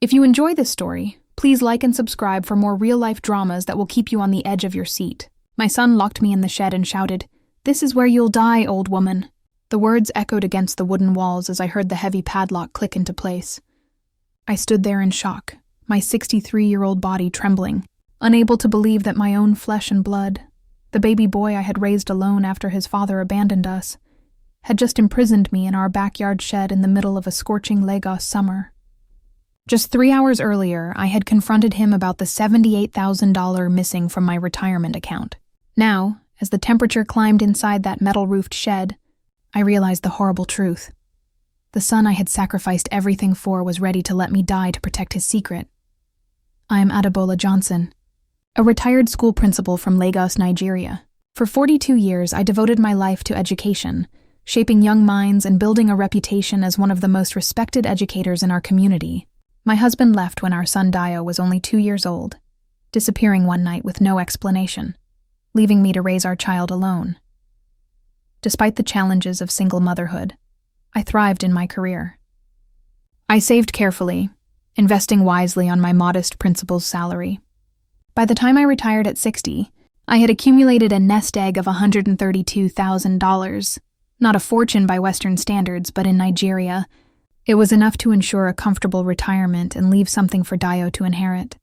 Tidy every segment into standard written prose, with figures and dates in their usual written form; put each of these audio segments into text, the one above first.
If you enjoy this story, please like and subscribe for more real-life dramas that will keep you on the edge of your seat. My son locked me in the shed and shouted, "This is where you'll die, old woman." The words echoed against the wooden walls as I heard the heavy padlock click into place. I stood there in shock, my 63-year-old body trembling, unable to believe that my own flesh and blood, the baby boy I had raised alone after his father abandoned us, had just imprisoned me in our backyard shed in the middle of a scorching Lagos summer. Just 3 hours earlier, I had confronted him about the $78,000 missing from my retirement account. Now, as the temperature climbed inside that metal-roofed shed, I realized the horrible truth. The son I had sacrificed everything for was ready to let me die to protect his secret. I am Adebola Johnson, a retired school principal from Lagos, Nigeria. For 42 years, I devoted my life to education, shaping young minds and building a reputation as one of the most respected educators in our community. My husband left when our son Dayo was only 2 years old, disappearing one night with no explanation, leaving me to raise our child alone. Despite the challenges of single motherhood, I thrived in my career. I saved carefully, investing wisely on my modest principal's salary. By the time I retired at 60, I had accumulated a nest egg of $132,000. Not a fortune by Western standards, but in Nigeria, it was enough to ensure a comfortable retirement and leave something for Dayo to inherit.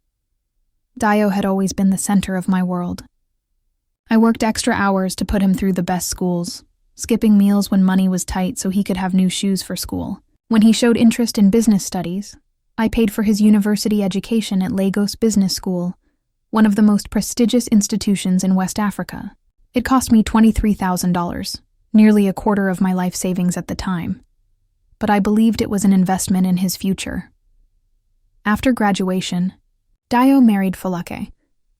Dayo had always been the center of my world. I worked extra hours to put him through the best schools, skipping meals when money was tight so he could have new shoes for school. When he showed interest in business studies, I paid for his university education at Lagos Business School, one of the most prestigious institutions in West Africa. It cost me $23,000, nearly a quarter of my life savings at the time, but I believed it was an investment in his future. After graduation, Dayo married Folake,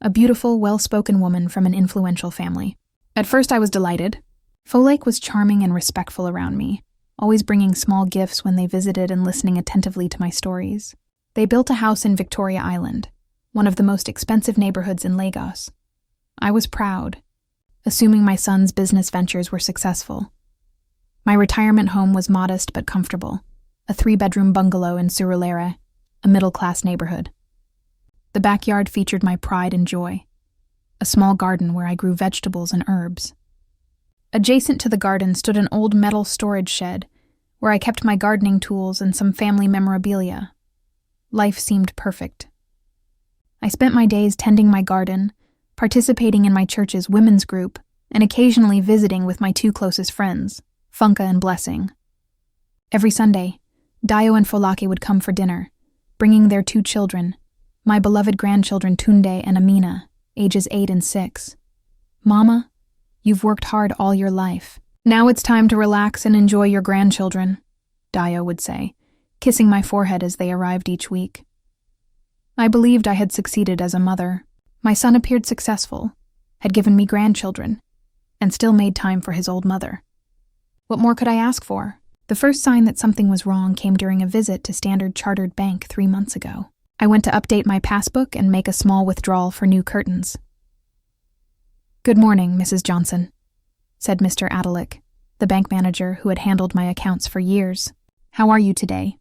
a beautiful, well-spoken woman from an influential family. At first I was delighted. Folake was charming and respectful around me, always bringing small gifts when they visited and listening attentively to my stories. They built a house in Victoria Island, one of the most expensive neighborhoods in Lagos. I was proud, assuming my son's business ventures were successful. My retirement home was modest but comfortable, a 3-bedroom bungalow in Surulere, a middle-class neighborhood. The backyard featured my pride and joy, a small garden where I grew vegetables and herbs. Adjacent to the garden stood an old metal storage shed, where I kept my gardening tools and some family memorabilia. Life seemed perfect. I spent my days tending my garden, participating in my church's women's group, and occasionally visiting with my 2 closest friends, Funka and Blessing. Every Sunday, Dayo and Folake would come for dinner, bringing their 2 children, my beloved grandchildren Tunde and Amina, ages 8 and 6. "Mama, you've worked hard all your life. Now it's time to relax and enjoy your grandchildren," Dayo would say, kissing my forehead as they arrived each week. I believed I had succeeded as a mother. My son appeared successful, had given me grandchildren, and still made time for his old mother. What more could I ask for? The first sign that something was wrong came during a visit to Standard Chartered Bank 3 months ago. I went to update my passbook and make a small withdrawal for new curtains. "Good morning, Mrs. Johnson," said Mr. Adelick, the bank manager who had handled my accounts for years. "How are you today?"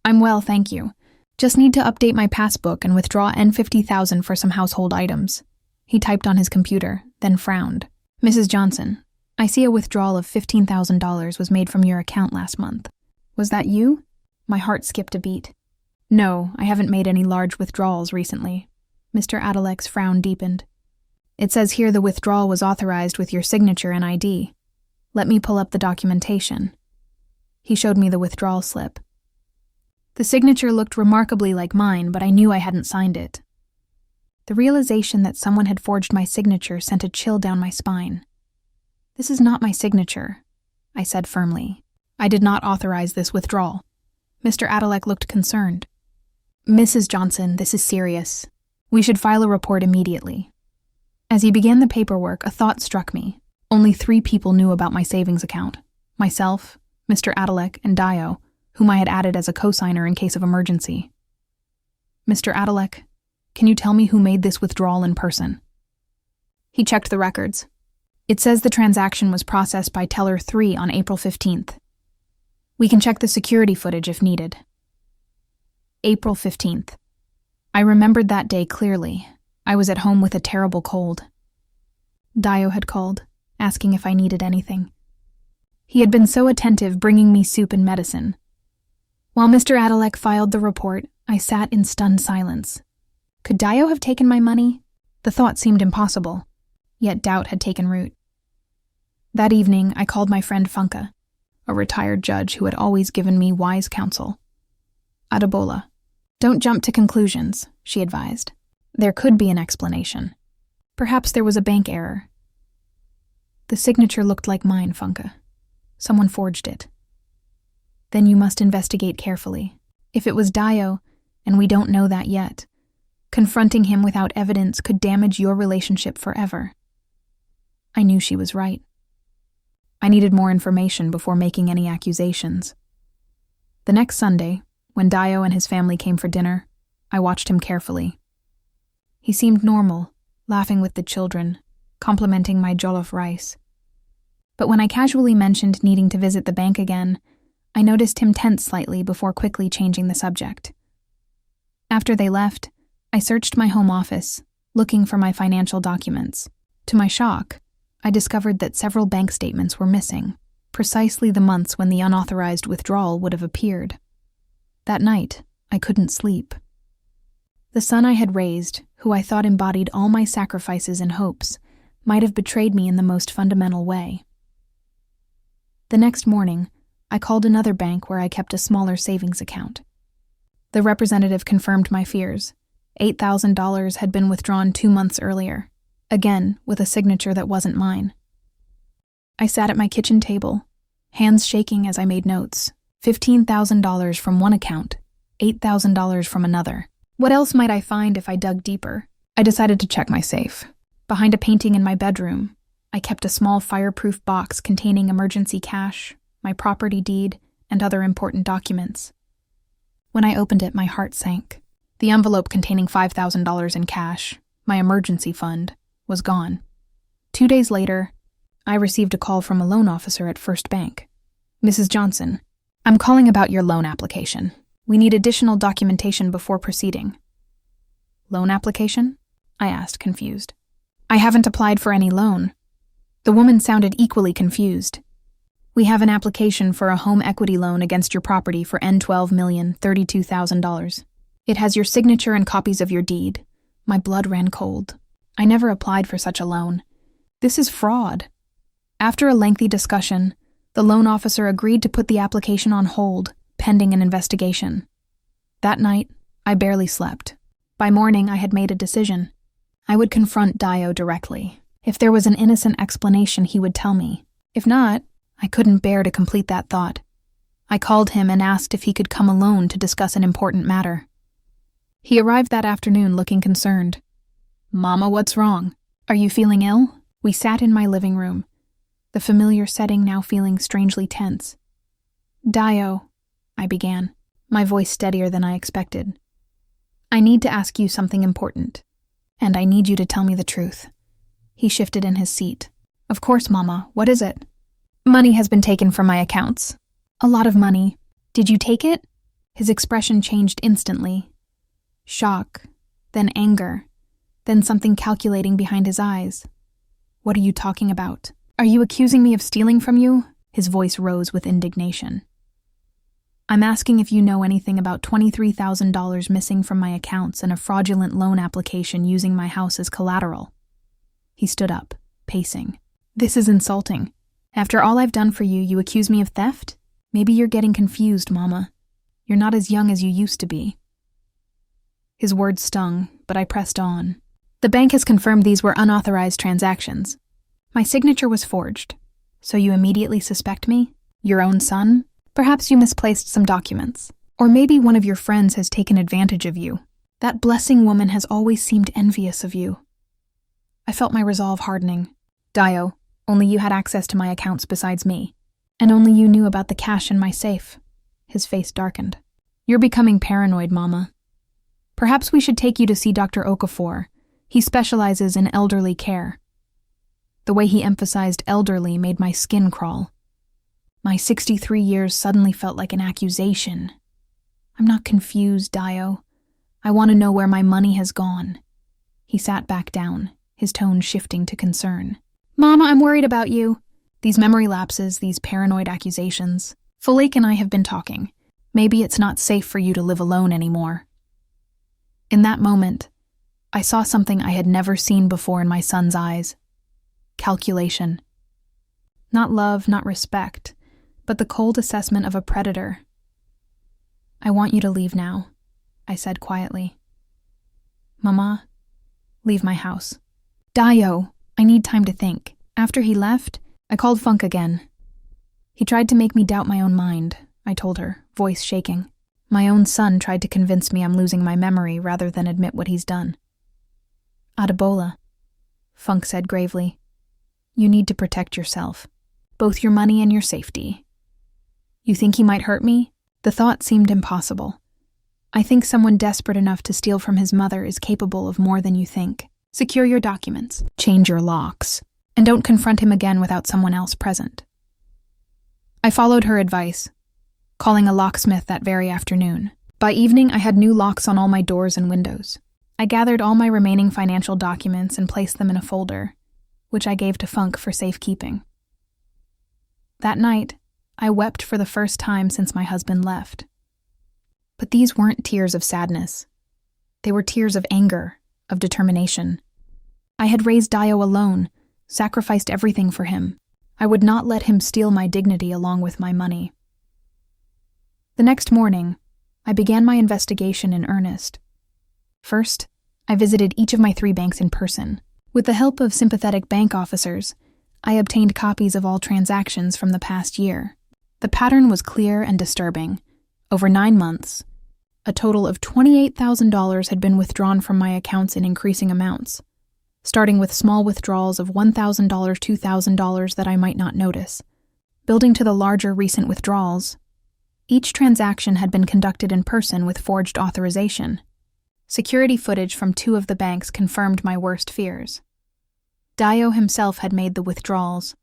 "I'm well, thank you. Just need to update my passbook and withdraw $50,000 for some household items." He typed on his computer, then frowned. "Mrs. Johnson, I see a withdrawal of $15,000 was made from your account last month. Was that you?" My heart skipped a beat. "No, I haven't made any large withdrawals recently." Mr. Adelick's frown deepened. "It says here the withdrawal was authorized with your signature and ID. Let me pull up the documentation." He showed me the withdrawal slip. The signature looked remarkably like mine, but I knew I hadn't signed it. The realization that someone had forged my signature sent a chill down my spine. "This is not my signature," I said firmly. "I did not authorize this withdrawal." Mr. Adelick looked concerned. "Mrs. Johnson, this is serious. We should file a report immediately." As he began the paperwork, a thought struck me. Only 3 people knew about my savings account: myself, Mr. Adelick, and Dayo, whom I had added as a co-signer in case of emergency. "Mr. Adelick, can you tell me who made this withdrawal in person?" He checked the records. "It says the transaction was processed by teller 3 on April 15th. We can check the security footage if needed." April 15th. I remembered that day clearly. I was at home with a terrible cold. Dayo had called, asking if I needed anything. He had been so attentive, bringing me soup and medicine. While Mr. Adelaide filed the report, I sat in stunned silence. Could Dayo have taken my money? The thought seemed impossible, yet doubt had taken root. That evening, I called my friend Funka, a retired judge who had always given me wise counsel. Adebola, don't jump to conclusions, she advised. There could be an explanation. Perhaps there was a bank error. The signature looked like mine, Funka. Someone forged it. Then you must investigate carefully. If it was Dayo, and we don't know that yet, confronting him without evidence could damage your relationship forever. I knew she was right. I needed more information before making any accusations. The next Sunday, when Dayo and his family came for dinner, I watched him carefully. He seemed normal, laughing with the children, complimenting my jollof rice. But when I casually mentioned needing to visit the bank again, I noticed him tense slightly before quickly changing the subject. After they left, I searched my home office, looking for my financial documents. To my shock, I discovered that several bank statements were missing, precisely the months when the unauthorized withdrawal would have appeared. That night, I couldn't sleep. The son I had raised, who I thought embodied all my sacrifices and hopes, might have betrayed me in the most fundamental way. The next morning, I called another bank where I kept a smaller savings account. The representative confirmed my fears. $8,000 had been withdrawn 2 months earlier, again with a signature that wasn't mine. I sat at my kitchen table, hands shaking as I made notes. $15,000 from one account, $8,000 from another. What else might I find if I dug deeper? I decided to check my safe. Behind a painting in my bedroom, I kept a small fireproof box containing emergency cash, my property deed, and other important documents. When I opened it, my heart sank. The envelope containing $5,000 in cash, my emergency fund, was gone. 2 days later, I received a call from a loan officer at First Bank. Mrs. Johnson, I'm calling about your loan application. We need additional documentation before proceeding. Loan application? I asked, confused. I haven't applied for any loan. The woman sounded equally confused. We have an application for a home equity loan against your property for $12,032,000. It has your signature and copies of your deed. My blood ran cold. I never applied for such a loan. This is fraud. After a lengthy discussion, the loan officer agreed to put the application on hold, pending an investigation. That night, I barely slept. By morning, I had made a decision. I would confront Dayo directly. If there was an innocent explanation, he would tell me. If not, I couldn't bear to complete that thought. I called him and asked if he could come alone to discuss an important matter. He arrived that afternoon looking concerned. Mama, what's wrong? Are you feeling ill? We sat in my living room, the familiar setting now feeling strangely tense. Dayo, I began, my voice steadier than I expected. I need to ask you something important, and I need you to tell me the truth. He shifted in his seat. Of course, Mama, what is it? Money has been taken from my accounts. A lot of money. Did you take it? His expression changed instantly. Shock, then anger, then something calculating behind his eyes. What are you talking about? Are you accusing me of stealing from you? His voice rose with indignation. I'm asking if you know anything about $23,000 missing from my accounts and a fraudulent loan application using my house as collateral. He stood up, pacing. This is insulting. After all I've done for you, you accuse me of theft? Maybe you're getting confused, Mama. You're not as young as you used to be. His words stung, but I pressed on. The bank has confirmed these were unauthorized transactions. My signature was forged. So you immediately suspect me? Your own son? Perhaps you misplaced some documents. Or maybe one of your friends has taken advantage of you. That blessing woman has always seemed envious of you. I felt my resolve hardening. Dayo, only you had access to my accounts besides me. And only you knew about the cash in my safe. His face darkened. You're becoming paranoid, Mama. Perhaps we should take you to see Dr. Okafor. He specializes in elderly care. The way he emphasized elderly made my skin crawl. My 63 years suddenly felt like an accusation. I'm not confused, Dayo. I want to know where my money has gone. He sat back down, his tone shifting to concern. Mama, I'm worried about you. These memory lapses, these paranoid accusations. Falik and I have been talking. Maybe it's not safe for you to live alone anymore. In that moment, I saw something I had never seen before in my son's eyes. Calculation. Not love, not respect, but the cold assessment of a predator. I want you to leave now, I said quietly. Mama, leave my house. Dayo, I need time to think. After he left, I called Funk again. He tried to make me doubt my own mind, I told her, voice shaking. My own son tried to convince me I'm losing my memory rather than admit what he's done. Adebola, Funk said gravely, you need to protect yourself, both your money and your safety. You think he might hurt me? The thought seemed impossible. I think someone desperate enough to steal from his mother is capable of more than you think. Secure your documents, change your locks, and don't confront him again without someone else present. I followed her advice, calling a locksmith that very afternoon. By evening, I had new locks on all my doors and windows. I gathered all my remaining financial documents and placed them in a folder, which I gave to Funk for safekeeping. That night, I wept for the first time since my husband left. But these weren't tears of sadness. They were tears of anger, of determination. I had raised Dayo alone, sacrificed everything for him. I would not let him steal my dignity along with my money. The next morning, I began my investigation in earnest. First, I visited each of my 3 banks in person. With the help of sympathetic bank officers, I obtained copies of all transactions from the past year. The pattern was clear and disturbing. Over 9 months, a total of $28,000 had been withdrawn from my accounts in increasing amounts, starting with small withdrawals of $1,000, $2,000 that I might not notice, building to the larger recent withdrawals. Each transaction had been conducted in person with forged authorization. Security footage from 2 of the banks confirmed my worst fears. Dayo himself had made the withdrawals,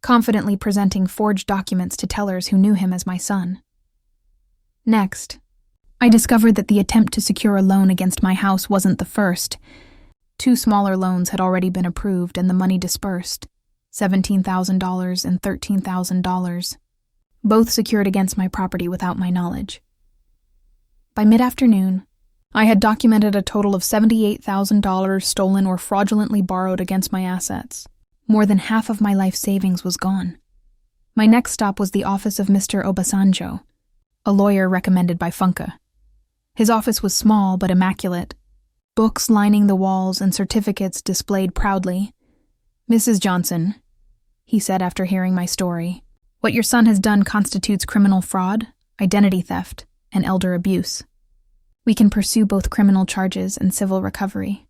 confidently presenting forged documents to tellers who knew him as my son. Next, I discovered that the attempt to secure a loan against my house wasn't the first. 2 smaller loans had already been approved and the money dispersed, $17,000 and $13,000, both secured against my property without my knowledge. By mid-afternoon, I had documented a total of $78,000 stolen or fraudulently borrowed against my assets. More than half of my life savings was gone. My next stop was the office of Mr. Obasanjo, a lawyer recommended by Funka. His office was small but immaculate, books lining the walls and certificates displayed proudly. Mrs. Johnson, he said after hearing my story, what your son has done constitutes criminal fraud, identity theft, and elder abuse. We can pursue both criminal charges and civil recovery.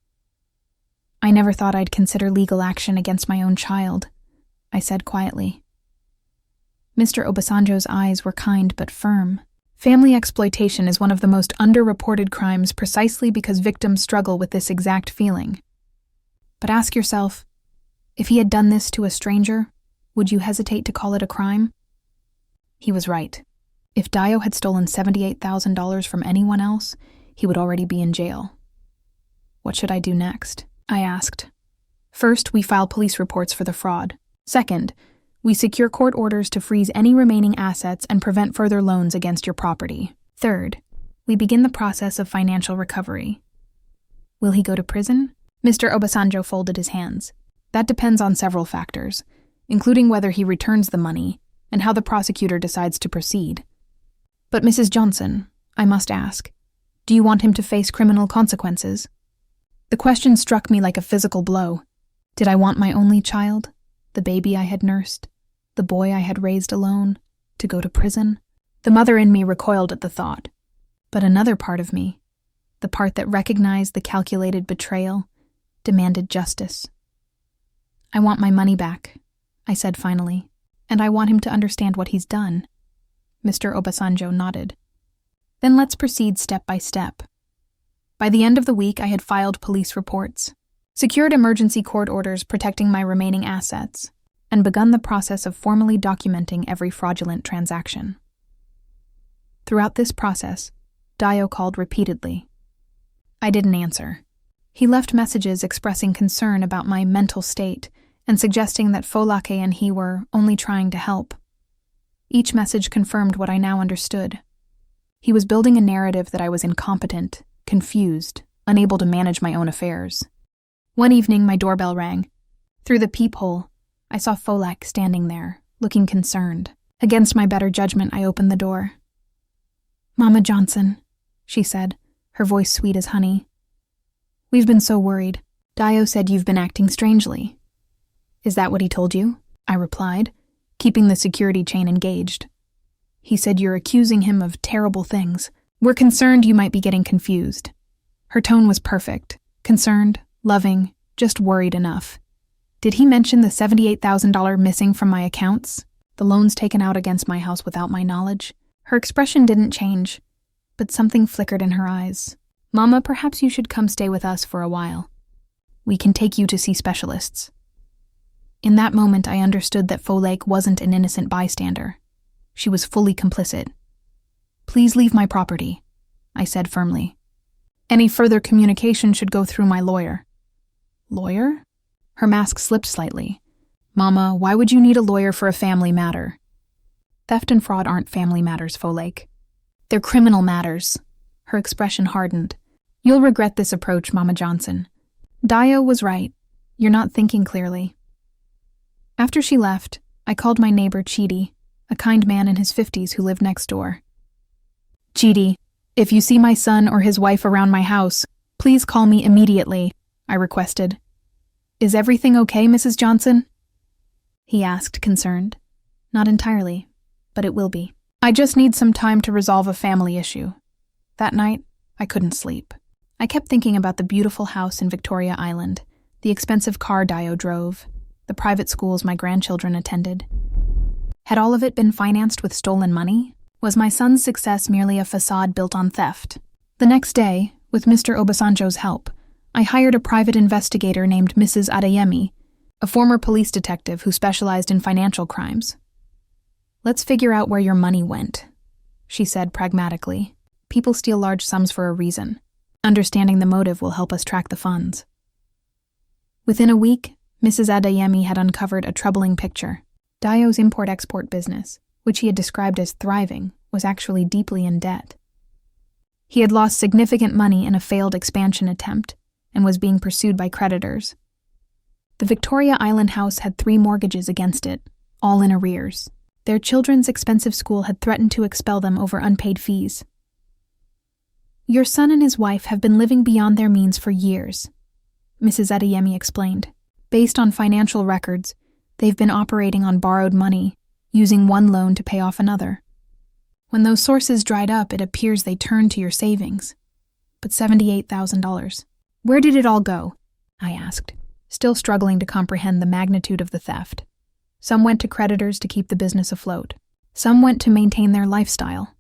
I never thought I'd consider legal action against my own child, I said quietly. Mr. Obasanjo's eyes were kind but firm. Family exploitation is one of the most underreported crimes precisely because victims struggle with this exact feeling. But ask yourself, if he had done this to a stranger, would you hesitate to call it a crime? He was right. If Dayo had stolen $78,000 from anyone else, he would already be in jail. What should I do next? I asked. First, we file police reports for the fraud. Second, we secure court orders to freeze any remaining assets and prevent further loans against your property. Third, we begin the process of financial recovery. Will he go to prison? Mr. Obasanjo folded his hands. That depends on several factors, including whether he returns the money and how the prosecutor decides to proceed. But Mrs. Johnson, I must ask, do you want him to face criminal consequences? The question struck me like a physical blow. Did I want my only child, the baby I had nursed, the boy I had raised alone, to go to prison? The mother in me recoiled at the thought. But another part of me, the part that recognized the calculated betrayal, demanded justice. I want my money back, I said finally, and I want him to understand what he's done. Mr. Obasanjo nodded. Then let's proceed step by step. By the end of the week, I had filed police reports, secured emergency court orders protecting my remaining assets, and begun the process of formally documenting every fraudulent transaction. Throughout this process, Dayo called repeatedly. I didn't answer. He left messages expressing concern about my mental state and suggesting that Folake and he were only trying to help. Each message confirmed what I now understood. He was building a narrative that I was incompetent, confused, unable to manage my own affairs. One evening, my doorbell rang. Through the peephole, I saw Folake standing there, looking concerned. Against my better judgment, I opened the door. "Mama Johnson," she said, her voice sweet as honey. "We've been so worried. Dayo said you've been acting strangely." "Is that what he told you?" I replied, keeping the security chain engaged. "He said you're accusing him of terrible things. We're concerned you might be getting confused." Her tone was perfect, concerned, loving, just worried enough. "Did he mention the $78,000 missing from my accounts? The loans taken out against my house without my knowledge?" Her expression didn't change, but something flickered in her eyes. "Mama, perhaps you should come stay with us for a while. We can take you to see specialists." In that moment, I understood that Folake wasn't an innocent bystander. She was fully complicit. "Please leave my property," I said firmly. "Any further communication should go through my lawyer." "Lawyer?" Her mask slipped slightly. "Mama, why would you need a lawyer for a family matter?" "Theft and fraud aren't family matters, Folake. They're criminal matters." Her expression hardened. "You'll regret this approach, Mama Johnson. Dayo was right. You're not thinking clearly." After she left, I called my neighbor Chidi, a kind man in his 50s who lived next door. "Chidi, if you see my son or his wife around my house, please call me immediately," I requested. "Is everything okay, Mrs. Johnson?" He asked, concerned. "Not entirely, but it will be. I just need some time to resolve a family issue." That night, I couldn't sleep. I kept thinking about the beautiful house in Victoria Island, the expensive car Dayo drove, the private schools my grandchildren attended. Had all of it been financed with stolen money? Was my son's success merely a facade built on theft? The next day, with Mr. Obasanjo's help, I hired a private investigator named Mrs. Adeyemi, a former police detective who specialized in financial crimes. "Let's figure out where your money went," she said pragmatically. "People steal large sums for a reason. Understanding the motive will help us track the funds." Within a week, Mrs. Adeyemi had uncovered a troubling picture. Dayo's import-export business, which he had described as thriving, was actually deeply in debt. He had lost significant money in a failed expansion attempt and was being pursued by creditors. The Victoria Island house had 3 mortgages against it, all in arrears. Their children's expensive school had threatened to expel them over unpaid fees. "Your son and his wife have been living beyond their means for years," Mrs. Adeyemi explained. "Based on financial records, they've been operating on borrowed money, using one loan to pay off another. When those sources dried up, it appears they turned to your savings. But $78,000. Where did it all go?" I asked, still struggling to comprehend the magnitude of the theft. "Some went to creditors to keep the business afloat. Some went to maintain their lifestyle.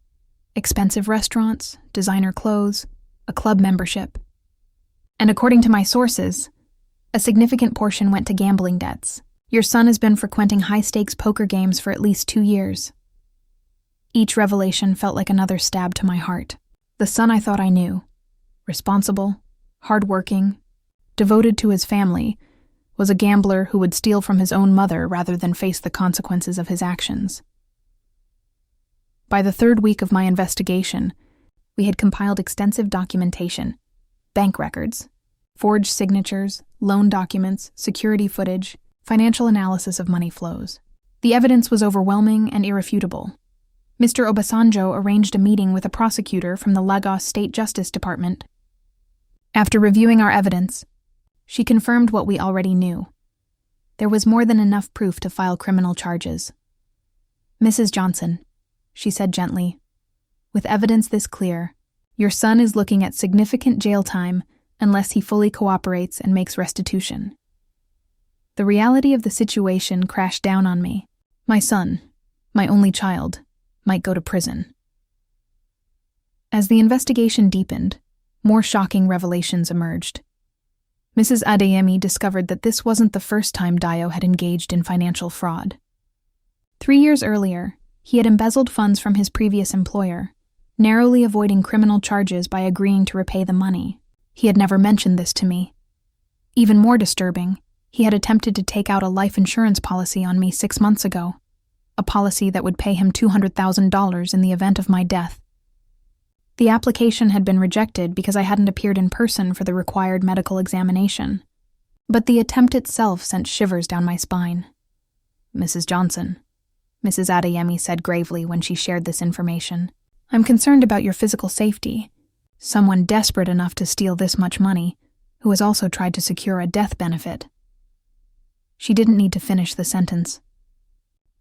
Expensive restaurants, designer clothes, a club membership. And according to my sources, a significant portion went to gambling debts. Your son has been frequenting high-stakes poker games for at least 2 years." Each revelation felt like another stab to my heart. The son I thought I knew, responsible, hardworking, devoted to his family, was a gambler who would steal from his own mother rather than face the consequences of his actions. By the 3rd week of my investigation, we had compiled extensive documentation, bank records, forged signatures, loan documents, security footage, financial analysis of money flows. The evidence was overwhelming and irrefutable. Mr. Obasanjo arranged a meeting with a prosecutor from the Lagos State Justice Department. After reviewing our evidence, she confirmed what we already knew. There was more than enough proof to file criminal charges. "Mrs. Johnson," she said gently, "with evidence this clear, your son is looking at significant jail time unless he fully cooperates and makes restitution." The reality of the situation crashed down on me. My son, my only child, might go to prison. As the investigation deepened, more shocking revelations emerged. Mrs. Adeyemi discovered that this wasn't the first time Dayo had engaged in financial fraud. 3 years earlier, he had embezzled funds from his previous employer, narrowly avoiding criminal charges by agreeing to repay the money. He had never mentioned this to me. Even more disturbing, he had attempted to take out a life insurance policy on me 6 months ago, a policy that would pay him $200,000 in the event of my death. The application had been rejected because I hadn't appeared in person for the required medical examination, but the attempt itself sent shivers down my spine. "Mrs. Johnson," Mrs. Adeyemi said gravely when she shared this information, "I'm concerned about your physical safety. Someone desperate enough to steal this much money, who has also tried to secure a death benefit." She didn't need to finish the sentence.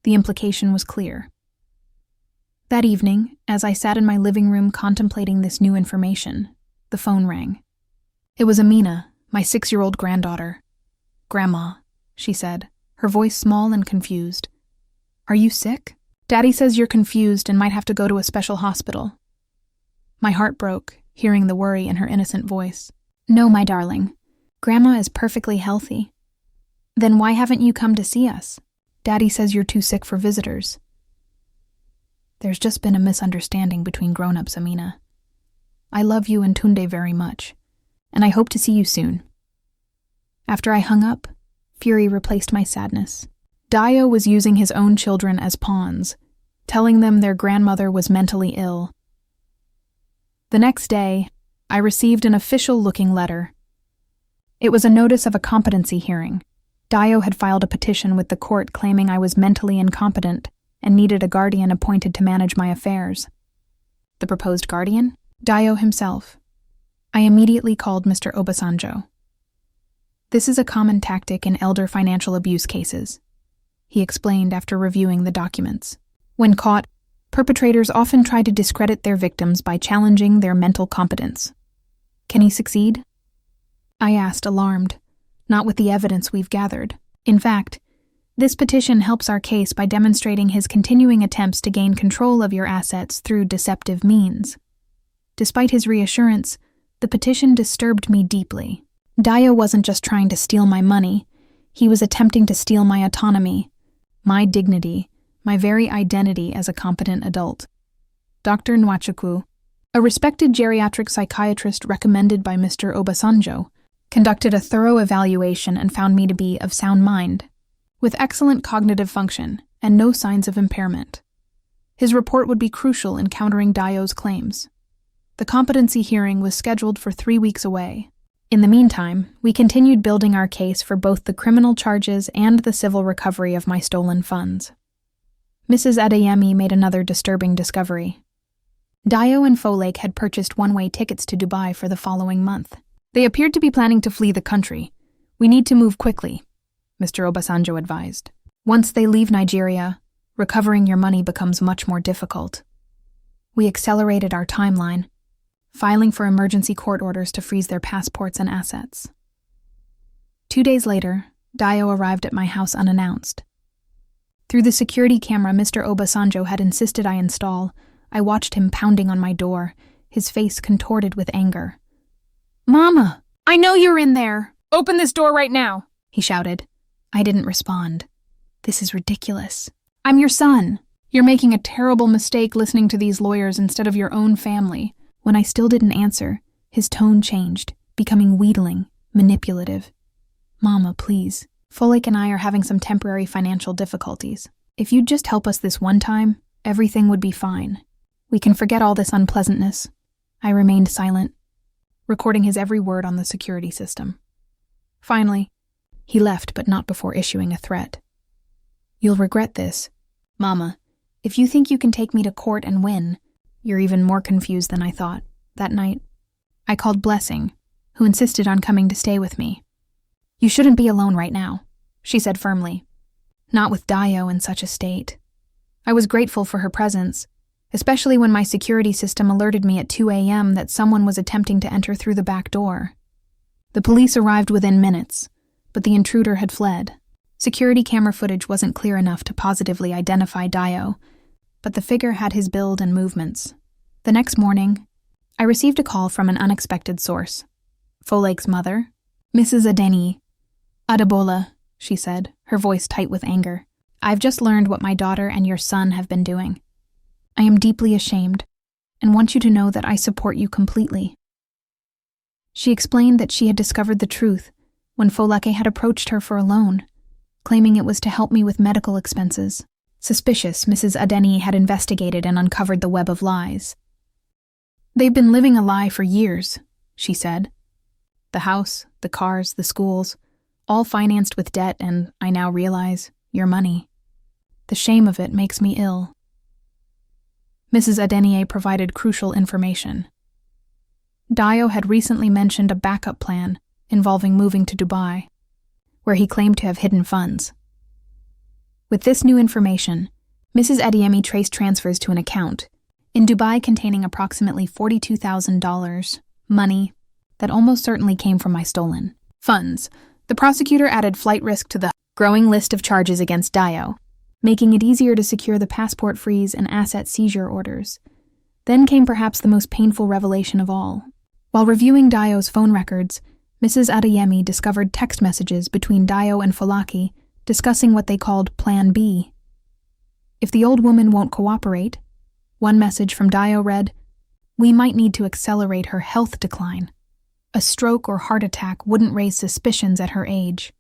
The implication was clear. That evening, as I sat in my living room contemplating this new information, the phone rang. It was Amina, my 6-year-old granddaughter. "Grandma," she said, her voice small and confused. "Are you sick? Daddy says you're confused and might have to go to a special hospital." My heart broke, hearing the worry in her innocent voice. "No, my darling. Grandma is perfectly healthy." "Then why haven't you come to see us? Daddy says you're too sick for visitors." "There's just been a misunderstanding between grown-ups, Amina. I love you and Tunde very much, and I hope to see you soon." After I hung up, fury replaced my sadness. Dayo was using his own children as pawns, telling them their grandmother was mentally ill. The next day, I received an official-looking letter. It was a notice of a competency hearing. Dayo had filed a petition with the court claiming I was mentally incompetent and needed a guardian appointed to manage my affairs. The proposed guardian? Dayo himself. I immediately called Mr. Obasanjo. "This is a common tactic in elder financial abuse cases," he explained after reviewing the documents. "When caught, perpetrators often try to discredit their victims by challenging their mental competence. Can he succeed?" I asked, alarmed. "Not with the evidence we've gathered. In fact, this petition helps our case by demonstrating his continuing attempts to gain control of your assets through deceptive means." Despite his reassurance, the petition disturbed me deeply. Dayo wasn't just trying to steal my money, he was attempting to steal my autonomy, my dignity, my very identity as a competent adult. Dr. Nwachukwu, a respected geriatric psychiatrist recommended by Mr. Obasanjo, conducted a thorough evaluation and found me to be of sound mind, with excellent cognitive function and no signs of impairment. His report would be crucial in countering Dayo's claims. The competency hearing was scheduled for 3 weeks away. In the meantime, we continued building our case for both the criminal charges and the civil recovery of my stolen funds. Mrs. Adeyemi made another disturbing discovery. Dayo and Folake had purchased one-way tickets to Dubai for the following month. They appeared to be planning to flee the country. "We need to move quickly," Mr. Obasanjo advised. "Once they leave Nigeria, recovering your money becomes much more difficult." We accelerated our timeline, filing for emergency court orders to freeze their passports and assets. 2 days later, Dayo arrived at my house unannounced. Through the security camera Mr. Obasanjo had insisted I install, I watched him pounding on my door, his face contorted with anger. "Mama, I know you're in there! Open this door right now!" he shouted. I didn't respond. "This is ridiculous. I'm your son. You're making a terrible mistake listening to these lawyers instead of your own family." When I still didn't answer, his tone changed, becoming wheedling, manipulative. "Mama, please. Folake and I are having some temporary financial difficulties. If you'd just help us this one time, everything would be fine. We can forget all this unpleasantness." I remained silent, recording his every word on the security system. Finally, he left, but not before issuing a threat. "You'll regret this. Mama, if you think you can take me to court and win, you're even more confused than I thought." That night, I called Blessing, who insisted on coming to stay with me. "You shouldn't be alone right now," she said firmly. "Not with Dayo in such a state." I was grateful for her presence, especially when my security system alerted me at 2 a.m. that someone was attempting to enter through the back door. The police arrived within minutes, but the intruder had fled. Security camera footage wasn't clear enough to positively identify Dayo, but the figure had his build and movements. The next morning, I received a call from an unexpected source. Folake's mother, Mrs. Adeni. "Adebola," she said, her voice tight with anger. "I've just learned what my daughter and your son have been doing. I am deeply ashamed. and want you to know that I support you completely." She explained that she had discovered the truth when Folake had approached her for a loan, claiming it was to help me with medical expenses. Suspicious, Mrs. Adeni had investigated and uncovered the web of lies. "They've been living a lie for years," she said. "The house, the cars, the schools, all financed with debt and, I now realize, your money. The shame of it makes me ill." Mrs. Adenier provided crucial information. Dayo had recently mentioned a backup plan involving moving to Dubai, where he claimed to have hidden funds. With this new information, Mrs. Adeyemi traced transfers to an account in Dubai containing approximately $42,000, money that almost certainly came from my stolen funds. The prosecutor added flight risk to the growing list of charges against Dayo, making it easier to secure the passport freeze and asset seizure orders. Then came perhaps the most painful revelation of all. While reviewing Dayo's phone records, Mrs. Adeyemi discovered text messages between Dayo and Folake discussing what they called Plan B. If the old woman won't cooperate, one message from Dayo read, "We might need to accelerate her health decline. A stroke or heart attack wouldn't raise suspicions at her age."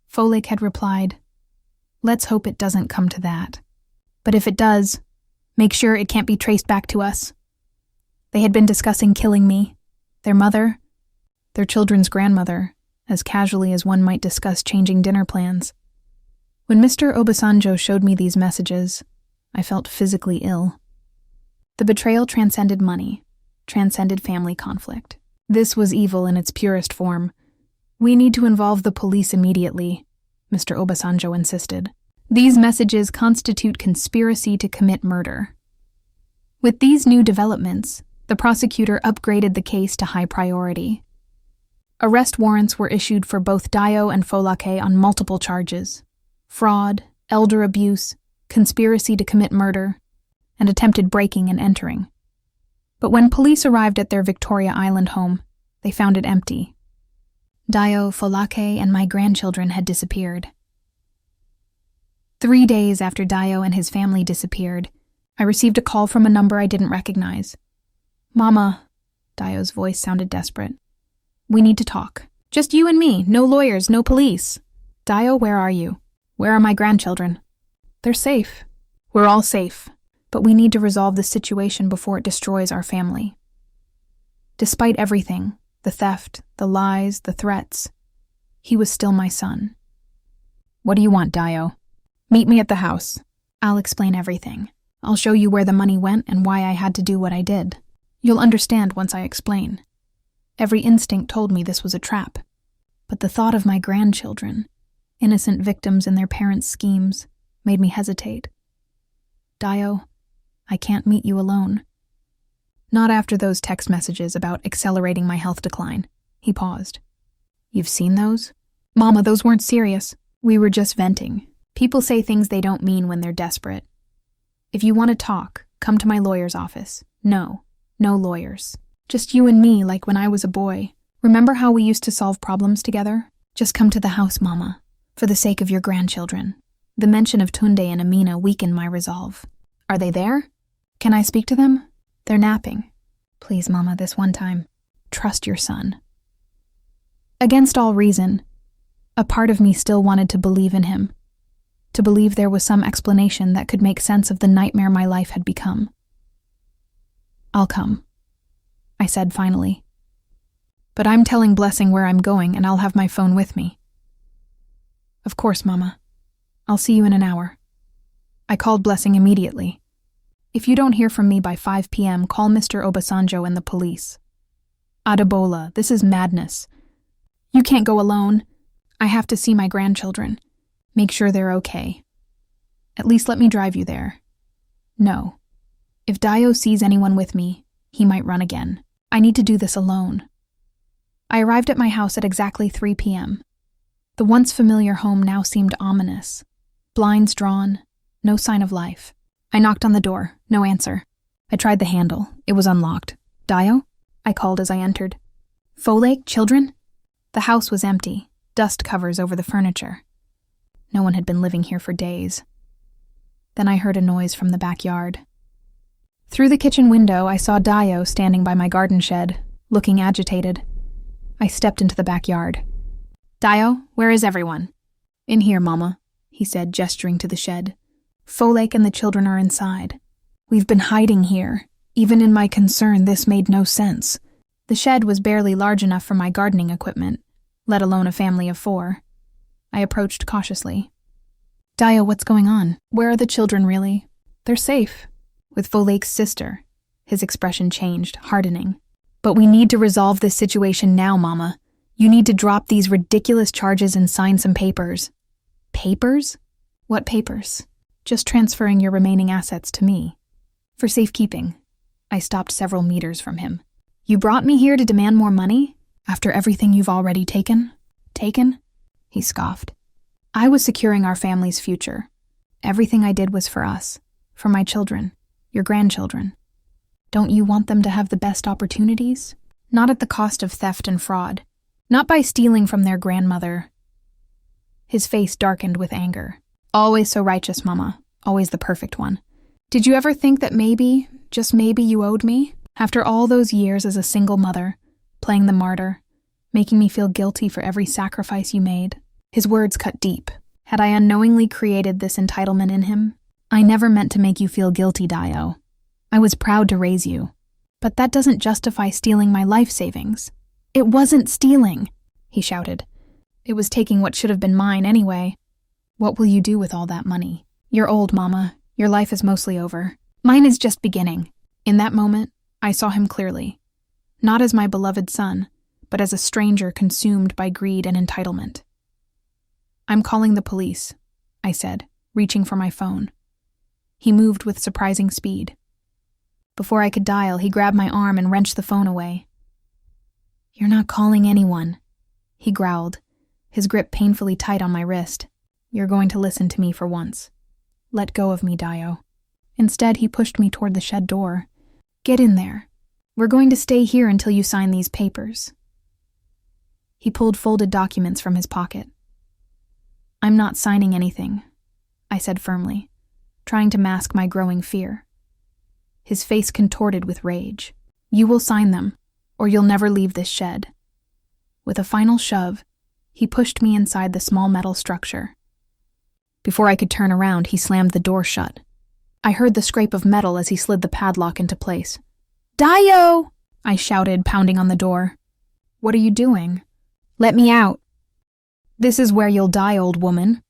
Folake had replied, "Let's hope it doesn't come to that. But if it does, make sure it can't be traced back to us." They had been discussing killing me, their mother, their children's grandmother, as casually as one might discuss changing dinner plans. When Mr. Obasanjo showed me these messages, I felt physically ill. The betrayal transcended money, transcended family conflict. This was evil in its purest form. "We need to involve the police immediately," Mr. Obasanjo insisted. "These messages constitute conspiracy to commit murder." With these new developments, the prosecutor upgraded the case to high priority. Arrest warrants were issued for both Dayo and Folake on multiple charges: fraud, elder abuse, conspiracy to commit murder, and attempted breaking and entering. But when police arrived at their Victoria Island home, they found it empty. Dayo, Folake, and my grandchildren had disappeared. 3 days after Dayo and his family disappeared, I received a call from a number I didn't recognize. "Mama," Dayo's voice sounded desperate. "We need to talk. Just you and me, no lawyers, no police." "Dayo, where are you? Where are my grandchildren?" "They're safe. We're all safe, but we need to resolve this situation before it destroys our family." Despite everything, the theft, the lies, the threats, he was still my son. "What do you want, Dayo?" "Meet me at the house. I'll explain everything. I'll show you where the money went and why I had to do what I did. You'll understand once I explain. Every instinct told me this was a trap, but the thought of my grandchildren, innocent victims in their parents' schemes, made me hesitate. Dayo, I can't meet you alone." "Not after those text messages about accelerating my health decline." He paused. "You've seen those?" "Mama, those weren't serious. We were just venting. People say things they don't mean when they're desperate. If you want to talk, come to my lawyer's office. No lawyers. Just you and me like when I was a boy. Remember how we used to solve problems together? Just come to the house, Mama, for the sake of your grandchildren." The mention of Tunde and Amina weakened my resolve. "Are they there? Can I speak to them?" "They're napping." "Please, Mama, this one time. Trust your son." Against all reason, a part of me still wanted to believe in him, to believe there was some explanation that could make sense of the nightmare my life had become. "I'll come," I said finally. "But I'm telling Blessing where I'm going and I'll have my phone with me." "Of course, Mama. I'll see you in an hour." I called Blessing immediately. "If you don't hear from me by 5 p.m., call Mr. Obasanjo and the police." "Adebola, this is madness. You can't go alone. I have to see my grandchildren. Make sure they're okay. At least let me drive you there." "No. If Dayo sees anyone with me, he might run again. I need to do this alone." I arrived at my house at exactly 3 p.m. The once familiar home now seemed ominous. Blinds drawn, no sign of life. I knocked on the door, no answer. I tried the handle, it was unlocked. "Dayo?" I called as I entered. "Folake, children?" The house was empty, dust covers over the furniture. No one had been living here for days. Then I heard a noise from the backyard. Through the kitchen window, I saw Dayo standing by my garden shed, looking agitated. I stepped into the backyard. "Dayo, where is everyone?" "In here, Mama," he said, gesturing to the shed. "Folake and the children are inside. We've been hiding here. Even in my concern, this made no sense." The shed was barely large enough for my gardening equipment, let alone a family of 4. I approached cautiously. "Dayo, what's going on? Where are the children, really?" "They're safe. With Folake's sister." His expression changed, hardening. "But we need to resolve this situation now, Mama. You need to drop these ridiculous charges and sign some papers." "Papers? What papers?" "Just transferring your remaining assets to me. For safekeeping." I stopped several meters from him. "You brought me here to demand more money? After everything you've already taken?" "Taken?" He scoffed. "I was securing our family's future. Everything I did was for us, for my children, your grandchildren. Don't you want them to have the best opportunities? Not at the cost of theft and fraud. Not by stealing from their grandmother." His face darkened with anger. "Always so righteous, Mama. Always the perfect one. Did you ever think that maybe, just maybe, you owed me? After all those years as a single mother, playing the martyr, making me feel guilty for every sacrifice you made?" His words cut deep. Had I unknowingly created this entitlement in him? "I never meant to make you feel guilty, Dayo. I was proud to raise you. But that doesn't justify stealing my life savings." "It wasn't stealing," he shouted. "It was taking what should have been mine anyway. What will you do with all that money? You're old, Mama. Your life is mostly over. Mine is just beginning." In that moment, I saw him clearly. Not as my beloved son, but as a stranger consumed by greed and entitlement. "I'm calling the police," I said, reaching for my phone. He moved with surprising speed. Before I could dial, he grabbed my arm and wrenched the phone away. "You're not calling anyone," he growled, his grip painfully tight on my wrist. "You're going to listen to me for once. Let go of me, Dayo." Instead, he pushed me toward the shed door. "Get in there. We're going to stay here until you sign these papers." He pulled folded documents from his pocket. "I'm not signing anything," I said firmly, trying to mask my growing fear. His face contorted with rage. "You will sign them, or you'll never leave this shed." With a final shove, he pushed me inside the small metal structure. Before I could turn around, he slammed the door shut. I heard the scrape of metal as he slid the padlock into place. "Dayo!" I shouted, pounding on the door. "What are you doing?" "Let me out." "This is where you'll die, old woman,"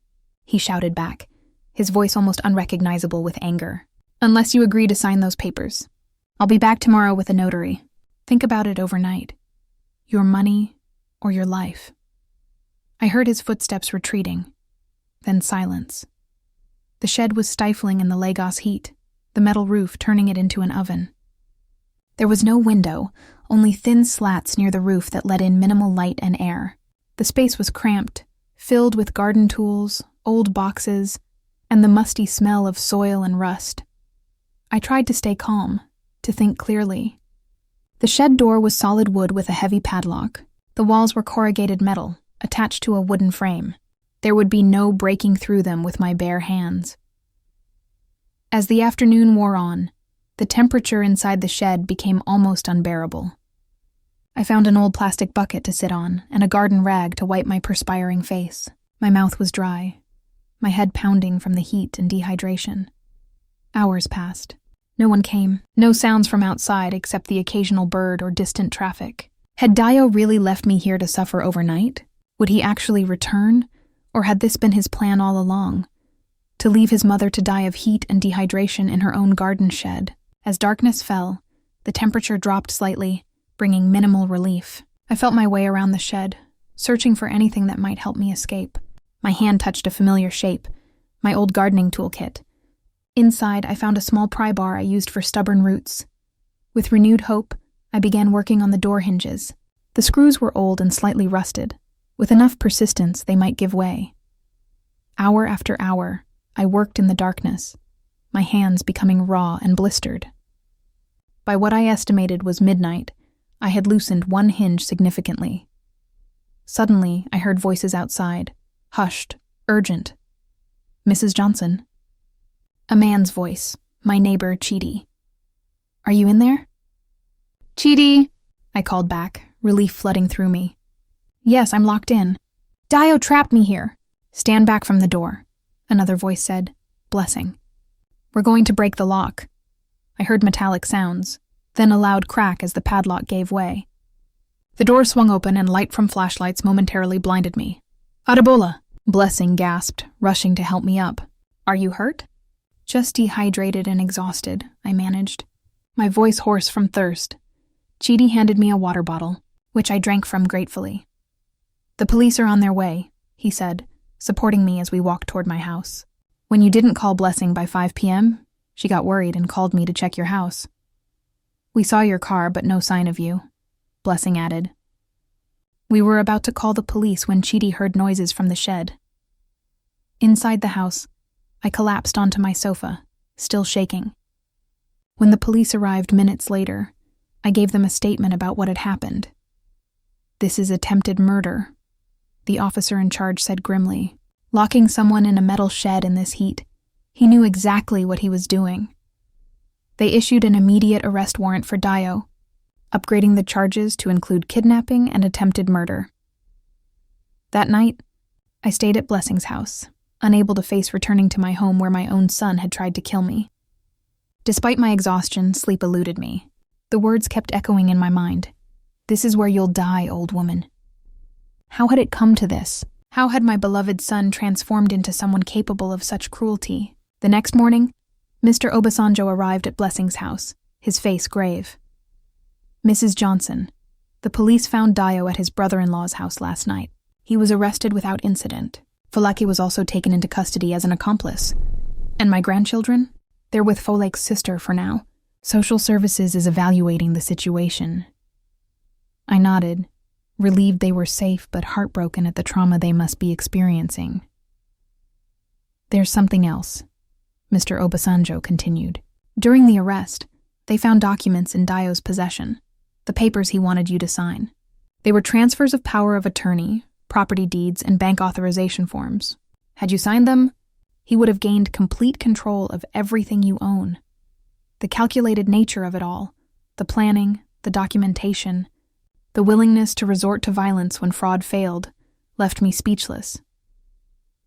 he shouted back, his voice almost unrecognizable with anger. "Unless you agree to sign those papers. I'll be back tomorrow with a notary. Think about it overnight. Your money or your life." I heard his footsteps retreating, then silence. The shed was stifling in the Lagos heat, the metal roof turning it into an oven. There was no window, only thin slats near the roof that let in minimal light and air. The space was cramped, filled with garden tools, old boxes, and the musty smell of soil and rust. I tried to stay calm, to think clearly. The shed door was solid wood with a heavy padlock. The walls were corrugated metal, attached to a wooden frame. There would be no breaking through them with my bare hands. As the afternoon wore on, the temperature inside the shed became almost unbearable. I found an old plastic bucket to sit on and a garden rag to wipe my perspiring face. My mouth was dry, my head pounding from the heat and dehydration. Hours passed. No one came. No sounds from outside except the occasional bird or distant traffic. Had Dayo really left me here to suffer overnight? Would he actually return? Or had this been his plan all along? To leave his mother to die of heat and dehydration in her own garden shed. As darkness fell, the temperature dropped slightly, bringing minimal relief. I felt my way around the shed, searching for anything that might help me escape. My hand touched a familiar shape, my old gardening toolkit. Inside, I found a small pry bar I used for stubborn roots. With renewed hope, I began working on the door hinges. The screws were old and slightly rusted. With enough persistence, they might give way. Hour after hour, I worked in the darkness, my hands becoming raw and blistered. By what I estimated was midnight, I had loosened one hinge significantly. Suddenly, I heard voices outside, hushed, urgent. "Mrs. Johnson?" A man's voice, my neighbor, Chidi. Are you in there?" "Chidi," I called back, relief flooding through me. "Yes, I'm locked in." "Dayo trapped me here." "Stand back from the door," another voice said, Blessing. "We're going to break the lock." I heard metallic sounds, then a loud crack as the padlock gave way. The door swung open and light from flashlights momentarily blinded me. "Adebola," Blessing gasped, rushing to help me up. "Are you hurt?" "Just dehydrated and exhausted," I managed, my voice hoarse from thirst. Chidi handed me a water bottle, which I drank from gratefully. "The police are on their way," he said, supporting me as we walked toward my house. "When you didn't call Blessing by 5 p.m., she got worried and called me to check your house. We saw your car, but no sign of you," Blessing added. We were about to call the police when Chidi heard noises from the shed. Inside the house, I collapsed onto my sofa, still shaking. When the police arrived minutes later, I gave them a statement about what had happened. "This is attempted murder," the officer in charge said grimly. "Locking someone in a metal shed in this heat. He knew exactly what he was doing." They issued an immediate arrest warrant for Dayo, upgrading the charges to include kidnapping and attempted murder. That night, I stayed at Blessing's house, unable to face returning to my home where my own son had tried to kill me. Despite my exhaustion, sleep eluded me. The words kept echoing in my mind. "This is where you'll die, old woman." How had it come to this? How had my beloved son transformed into someone capable of such cruelty? The next morning, Mr. Obasanjo arrived at Blessing's house, his face grave. "Mrs. Johnson, the police found Dayo at his brother-in-law's house last night. He was arrested without incident. Folake was also taken into custody as an accomplice. And my grandchildren? They're with Folake's sister for now. Social services is evaluating the situation." I nodded, relieved they were safe but heartbroken at the trauma they must be experiencing. "There's something else," Mr. Obasanjo continued. "During the arrest, they found documents in Dayo's possession, the papers he wanted you to sign. They were transfers of power of attorney, property deeds, and bank authorization forms. Had you signed them, he would have gained complete control of everything you own. The calculated nature of it all, the planning, the documentation, the willingness to resort to violence when fraud failed, left me speechless.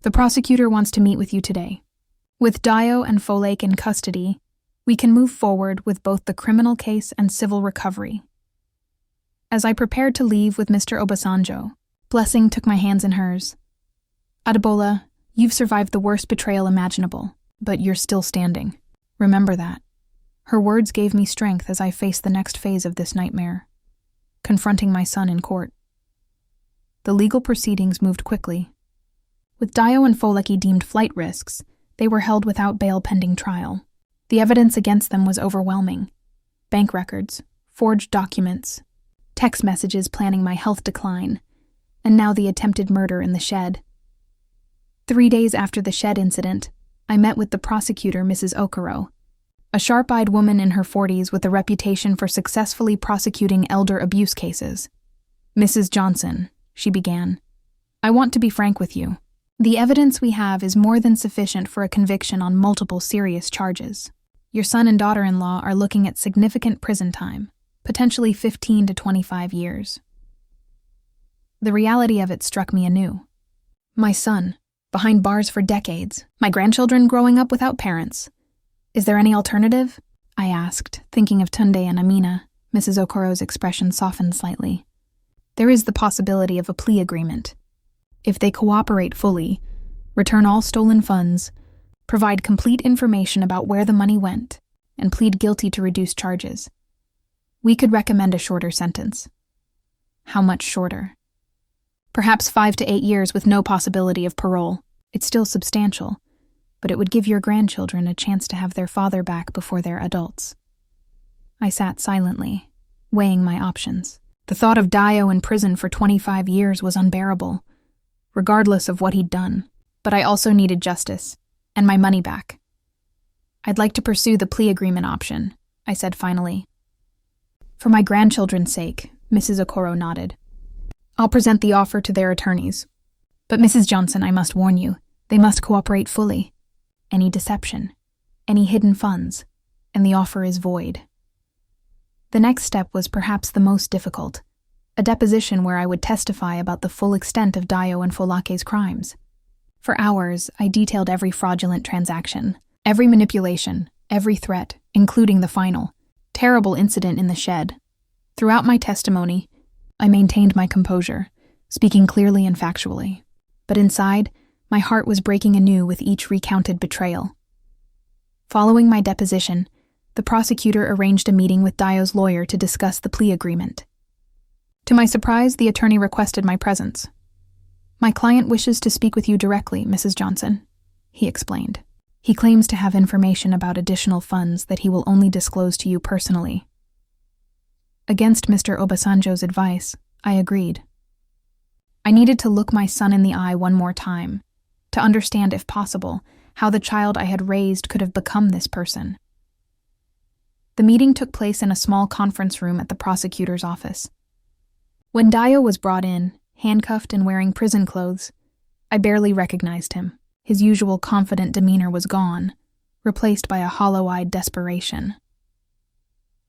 The prosecutor wants to meet with you today. With Dayo and Folake in custody, we can move forward with both the criminal case and civil recovery." As I prepared to leave with Mr. Obasanjo, Blessing took my hands in hers. "Adebola, you've survived the worst betrayal imaginable, but you're still standing. Remember that." Her words gave me strength as I faced the next phase of this nightmare, confronting my son in court. The legal proceedings moved quickly. With Dayo and Folake deemed flight risks, they were held without bail pending trial. The evidence against them was overwhelming. Bank records, forged documents, text messages planning my health decline, and now the attempted murder in the shed. 3 days after the shed incident, I met with the prosecutor, Mrs. Okoro, a sharp-eyed woman in her 40s with a reputation for successfully prosecuting elder abuse cases. "Mrs. Johnson," she began, "I want to be frank with you. The evidence we have is more than sufficient for a conviction on multiple serious charges. Your son and daughter-in-law are looking at significant prison time, potentially 15 to 25 years. The reality of it struck me anew. My son, behind bars for decades, my grandchildren growing up without parents. Is there any alternative? I asked, thinking of Tunde and Amina. Mrs. Okoro's expression softened slightly. There is the possibility of a plea agreement. If they cooperate fully, return all stolen funds, provide complete information about where the money went, and plead guilty to reduced charges, we could recommend a shorter sentence. How much shorter? Perhaps 5 to 8 years with no possibility of parole. It's still substantial, but it would give your grandchildren a chance to have their father back before they're adults. I sat silently, weighing my options. The thought of Dayo in prison for 25 years was unbearable, regardless of what he'd done. But I also needed justice, and my money back. I'd like to pursue the plea agreement option, I said finally. For my grandchildren's sake, Mrs. Okoro nodded. I'll present the offer to their attorneys. But Mrs. Johnson, I must warn you, they must cooperate fully. Any deception, any hidden funds, and the offer is void. The next step was perhaps the most difficult, a deposition where I would testify about the full extent of Dayo and Folake's crimes. For hours, I detailed every fraudulent transaction, every manipulation, every threat, including the final, terrible incident in the shed. Throughout my testimony, I maintained my composure, speaking clearly and factually. But inside, my heart was breaking anew with each recounted betrayal. Following my deposition, the prosecutor arranged a meeting with Dayo's lawyer to discuss the plea agreement. To my surprise, the attorney requested my presence. "My client wishes to speak with you directly, Mrs. Johnson," he explained. "He claims to have information about additional funds that he will only disclose to you personally." Against Mr. Obasanjo's advice, I agreed. I needed to look my son in the eye one more time, to understand, if possible, how the child I had raised could have become this person. The meeting took place in a small conference room at the prosecutor's office. When Dayo was brought in, handcuffed and wearing prison clothes, I barely recognized him. His usual confident demeanor was gone, replaced by a hollow-eyed desperation.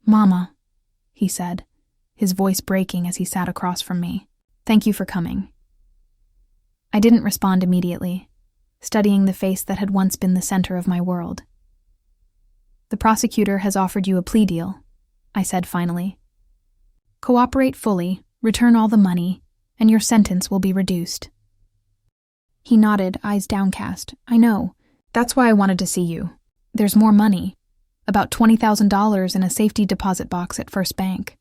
"Mama," he said, his voice breaking as he sat across from me. "Thank you for coming." I didn't respond immediately, studying the face that had once been the center of my world. "The prosecutor has offered you a plea deal," I said finally. "Cooperate fully, return all the money, and your sentence will be reduced." He nodded, eyes downcast. "I know. That's why I wanted to see you. There's more money. About $20,000 in a safety deposit box at First Bank.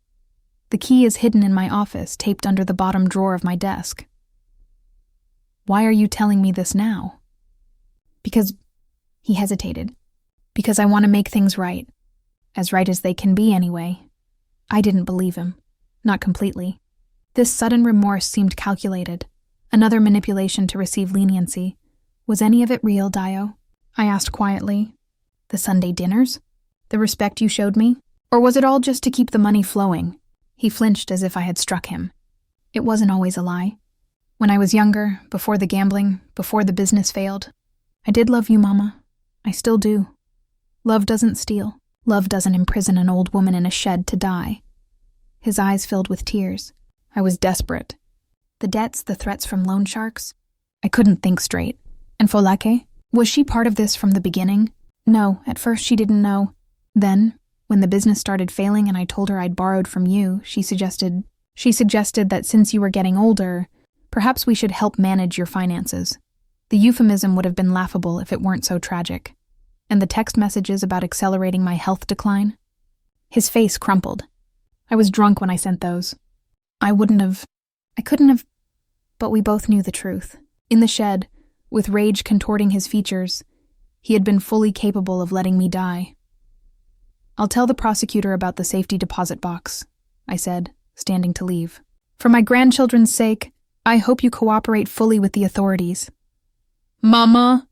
The key is hidden in my office, taped under the bottom drawer of my desk." "Why are you telling me this now?" "Because," he hesitated, "because I want to make things right. As right as they can be, anyway." I didn't believe him. Not completely. This sudden remorse seemed calculated. Another manipulation to receive leniency. "Was any of it real, Dayo?" I asked quietly. "The Sunday dinners? The respect you showed me? Or was it all just to keep the money flowing?" He flinched as if I had struck him. "It wasn't always a lie. When I was younger, before the gambling, before the business failed, I did love you, Mama. I still do. Love doesn't steal. Love doesn't imprison an old woman in a shed to die." His eyes filled with tears. I was desperate. The debts, the threats from loan sharks. I couldn't think straight. And Folake? Was she part of this from the beginning? No, at first she didn't know. Then, when the business started failing and I told her I'd borrowed from you, she suggested that since you were getting older, perhaps we should help manage your finances. The euphemism would have been laughable if it weren't so tragic. And the text messages about accelerating my health decline? His face crumpled. "I was drunk when I sent those. I couldn't have, but we both knew the truth. In the shed, with rage contorting his features, he had been fully capable of letting me die." "I'll tell the prosecutor about the safety deposit box," I said, standing to leave. "For my grandchildren's sake, I hope you cooperate fully with the authorities." "Mama,"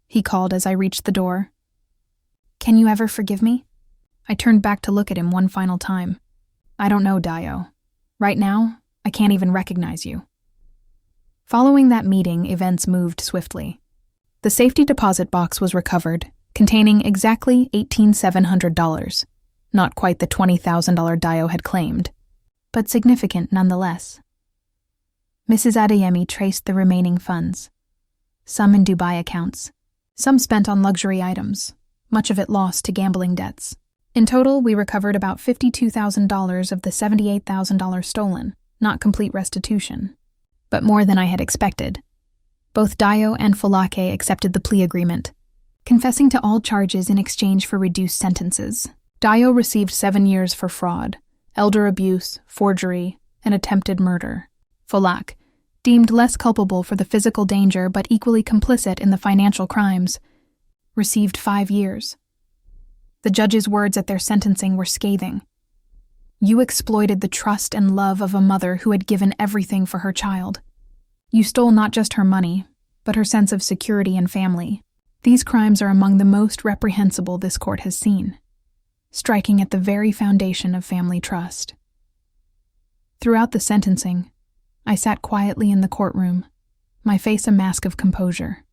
he called as I reached the door. "Can you ever forgive me?" I turned back to look at him one final time. "I don't know, Dayo. Right now, I can't even recognize you." Following that meeting, events moved swiftly. The safety deposit box was recovered, containing exactly $18,700, not quite the $20,000 Dayo had claimed, but significant nonetheless. Mrs. Adeyemi traced the remaining funds. Some in Dubai accounts, some spent on luxury items, much of it lost to gambling debts. In total, we recovered about $52,000 of the $78,000 stolen, not complete restitution, but more than I had expected. Both Dayo and Folake accepted the plea agreement, confessing to all charges in exchange for reduced sentences. Dayo received 7 years for fraud, elder abuse, forgery, and attempted murder. Folake, deemed less culpable for the physical danger but equally complicit in the financial crimes, received 5 years. The judge's words at their sentencing were scathing. "You exploited the trust and love of a mother who had given everything for her child. You stole not just her money, but her sense of security and family. These crimes are among the most reprehensible this court has seen, striking at the very foundation of family trust." Throughout the sentencing, I sat quietly in the courtroom, my face a mask of composure.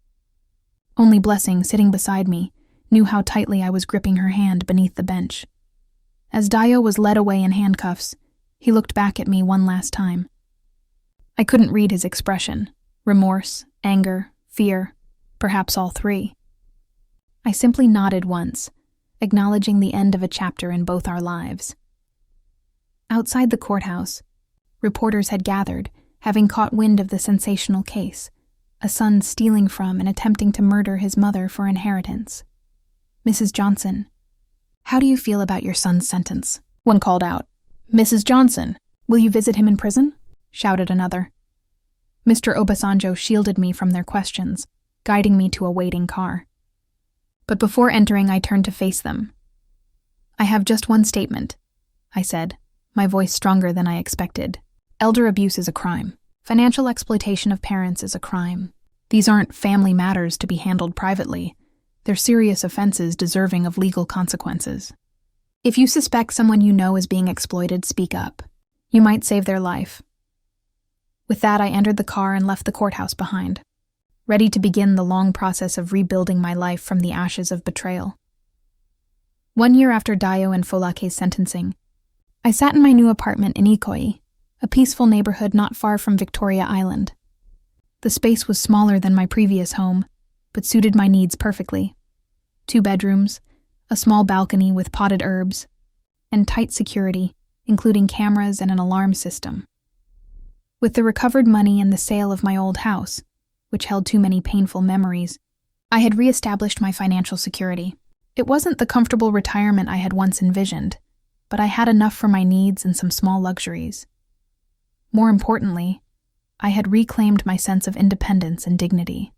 Only Blessing, sitting beside me, knew how tightly I was gripping her hand beneath the bench. As Dayo was led away in handcuffs, he looked back at me one last time. I couldn't read his expression: remorse, anger, fear, perhaps all three. I simply nodded once, acknowledging the end of a chapter in both our lives. Outside the courthouse, reporters had gathered, having caught wind of the sensational case, a son stealing from and attempting to murder his mother for inheritance. "Mrs. Johnson, how do you feel about your son's sentence?" one called out. "Mrs. Johnson, will you visit him in prison?" shouted another. Mr. Obasanjo shielded me from their questions, guiding me to a waiting car. But before entering, I turned to face them. "I have just one statement," I said, my voice stronger than I expected. "Elder abuse is a crime. Financial exploitation of parents is a crime. These aren't family matters to be handled privately. They're serious offenses deserving of legal consequences. If you suspect someone you know is being exploited, speak up. You might save their life." With that, I entered the car and left the courthouse behind, ready to begin the long process of rebuilding my life from the ashes of betrayal. 1 year after Dayo and Folake's sentencing, I sat in my new apartment in Ikoyi, a peaceful neighborhood not far from Victoria Island. The space was smaller than my previous home, but suited my needs perfectly. 2 bedrooms, a small balcony with potted herbs, and tight security, including cameras and an alarm system. With the recovered money and the sale of my old house, which held too many painful memories, I had reestablished my financial security. It wasn't the comfortable retirement I had once envisioned, but I had enough for my needs and some small luxuries. More importantly, I had reclaimed my sense of independence and dignity.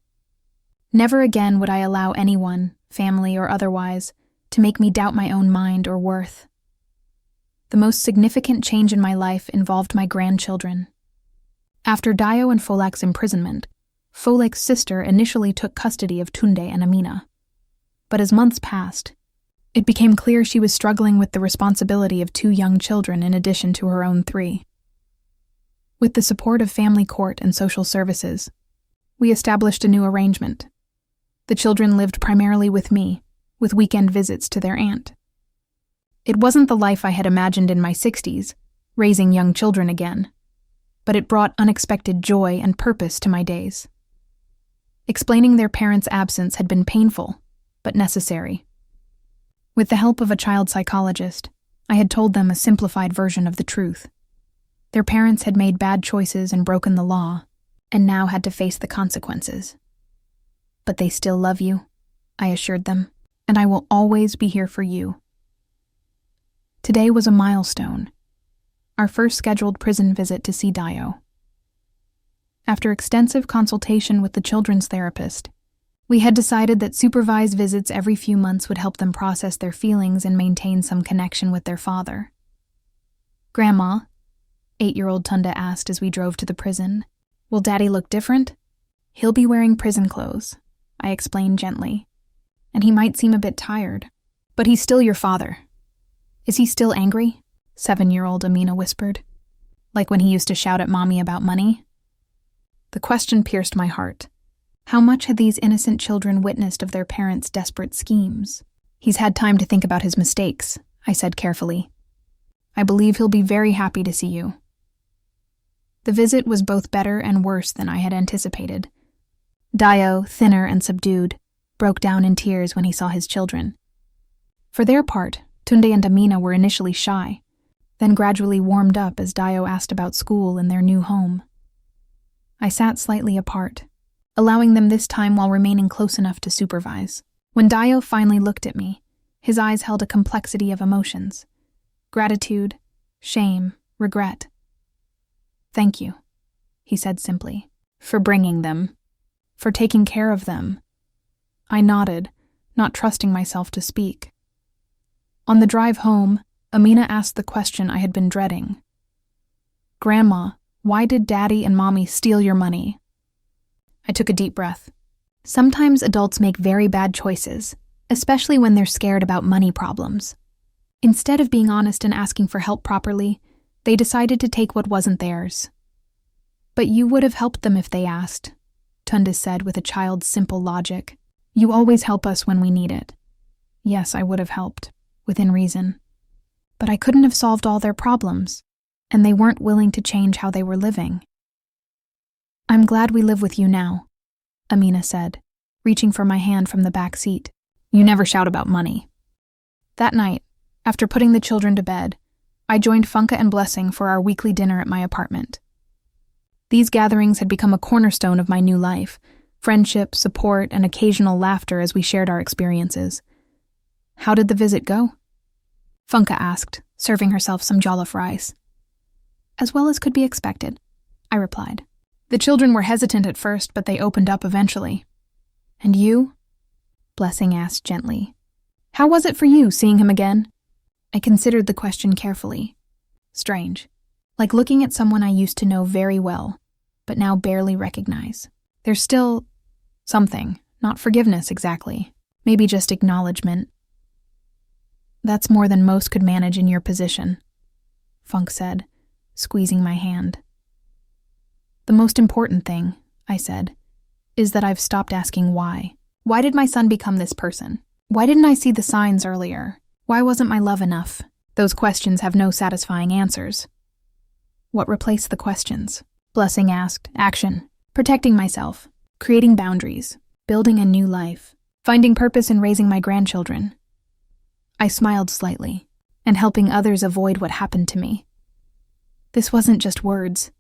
Never again would I allow anyone, family or otherwise, to make me doubt my own mind or worth. The most significant change in my life involved my grandchildren. After Dayo and Folak's imprisonment, Folak's sister initially took custody of Tunde and Amina. But as months passed, it became clear she was struggling with the responsibility of 2 young children in addition to her own 3. With the support of family court and social services, we established a new arrangement. The children lived primarily with me, with weekend visits to their aunt. It wasn't the life I had imagined in my 60s, raising young children again, but it brought unexpected joy and purpose to my days. Explaining their parents' absence had been painful, but necessary. With the help of a child psychologist, I had told them a simplified version of the truth. Their parents had made bad choices and broken the law, and now had to face the consequences. "But they still love you," I assured them, "and I will always be here for you." Today was a milestone, our first scheduled prison visit to see Dayo. After extensive consultation with the children's therapist, we had decided that supervised visits every few months would help them process their feelings and maintain some connection with their father. "Grandma," 8-year-old Tunde asked as we drove to the prison, "will Daddy look different?" "He'll be wearing prison clothes," I explained gently, "and he might seem a bit tired, but he's still your father." "Is he still angry?" 7-year-old Amina whispered. "Like when he used to shout at Mommy about money?" The question pierced my heart. How much had these innocent children witnessed of their parents' desperate schemes? "He's had time to think about his mistakes," I said carefully. "I believe he'll be very happy to see you." The visit was both better and worse than I had anticipated. Dayo, thinner and subdued, broke down in tears when he saw his children. For their part, Tunde and Amina were initially shy, then gradually warmed up as Dayo asked about school and their new home. I sat slightly apart, allowing them this time while remaining close enough to supervise. When Dayo finally looked at me, his eyes held a complexity of emotions: gratitude, shame, regret. "Thank you," he said simply, "for bringing them, for taking care of them." I nodded, not trusting myself to speak. On the drive home, Amina asked the question I had been dreading. "Grandma, why did Daddy and Mommy steal your money?" I took a deep breath. Sometimes adults make very bad choices, especially when they're scared about money problems. Instead of being honest and asking for help properly, they decided to take what wasn't theirs. "But you would have helped them if they asked," Tunde said with a child's simple logic. "You always help us when we need it." Yes, I would have helped, within reason. But I couldn't have solved all their problems, and they weren't willing to change how they were living. "I'm glad we live with you now," Amina said, reaching for my hand from the back seat. "You never shout about money." That night, after putting the children to bed, I joined Funka and Blessing for our weekly dinner at my apartment. These gatherings had become a cornerstone of my new life, friendship, support, and occasional laughter as we shared our experiences. "How did the visit go?" Funka asked, serving herself some jollof rice. "As well as could be expected," I replied. "The children were hesitant at first, but they opened up eventually." "And you?" Blessing asked gently. "How was it for you, seeing him again?" I considered the question carefully. Strange. Like looking at someone I used to know very well, but now barely recognize. There's still something, not forgiveness exactly, maybe just acknowledgement. "That's more than most could manage in your position," Funk said, squeezing my hand. "The most important thing," I said, "is that I've stopped asking why. Why did my son become this person? Why didn't I see the signs earlier? Why wasn't my love enough? Those questions have no satisfying answers." "What replaced the questions?" Blessing asked. "Action. Protecting myself. Creating boundaries. Building a new life. Finding purpose in raising my grandchildren." I smiled slightly, and helping others avoid what happened to me. This wasn't just words.